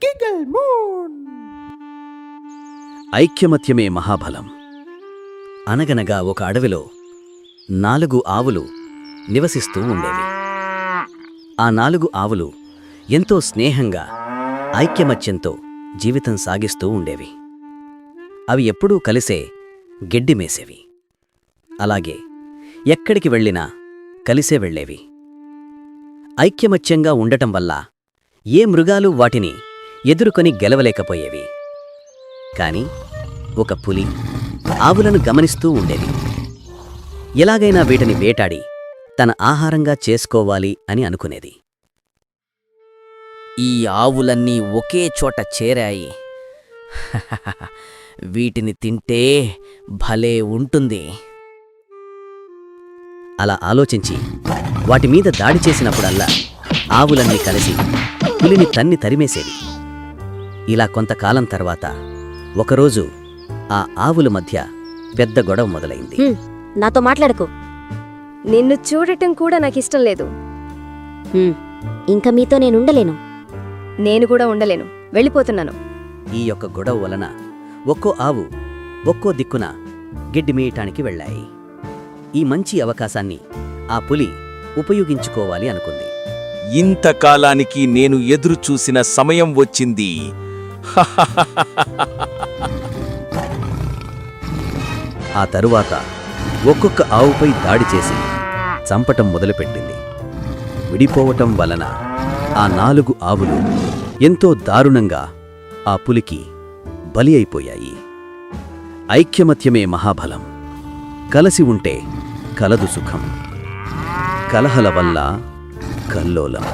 గిగల్ moon. ఐక్యమత్యమే మహాబలం. అనగనగా ఒక అడవిలో 4 ఆవులు నివసిస్తూ ఉండేవి. ఆ 4 ఆవులు ఎంతో స్నేహంగా ఐక్యమత్యంతో జీవితం సాగిస్తూ ఉండేవి. అవి ఎప్పుడూ కలిసే గెడ్డి మేసేవి. అలాగే ఎక్కడికి వెళ్ళినా కలిసే వెళ్ళేవి. ఐక్యమత్యంగా ఉండటం వల్ల ఏ మృగాలు వాటిని ఎదుర్కొని గెలవలేకపోయేవి. కాని ఒక పులి ఆవులను గమనిస్తూ ఉండేది. ఎలాగైనా వీటిని వేటాడి తన ఆహారంగా చేసుకోవాలి అని అనుకునేది. ఈ ఆవులన్నీ ఒకే చోట చేరాయి. వీటిని తింటే భలే ఉంటుంది. అలా ఆలోచించి వాటిమీద దాడి చేసినప్పుడల్లా ఆవులన్నీ కలిసి పులిని తన్ని తరిమేసేవి. ఇలా కొంతకాలం తర్వాత ఒకరోజు ఆ ఆవుల మధ్య పెద్ద గొడవ మొదలైంది. నాతో మాట్లాడకు. నిన్ను చూడటం కూడా నాకిష్టం లేదు. ఇంకా మీతో నేనుండలేను. నేను కూడా ఉండలేను. వెళ్ళిపోతున్నాను. ఈ యొక్క గొడవ వలన ఒక్కో ఆవు ఒక్కో దిక్కున గెడ్డి మేయటానికి వెళ్ళాయి. ఈ మంచి అవకాశాన్ని ఆ పులి ఉపయోగించుకోవాలి అనుకుంది. ఇంతకాలానికి నేను ఎదురుచూసిన సమయం వచ్చింది. ఆ తరువాత ఒక్కొక్క ఆవుపై దాడి చేసి చంపటం మొదలుపెట్టింది. విడిపోవటం వలన ఆ 4 ఆవులు ఎంతో దారుణంగా ఆ పులికి బలి అయిపోయాయి. ఐక్యమత్యమే మహాబలం. కలసి ఉంటే కలదు సుఖం. కలహల వల్ల కల్లోలం.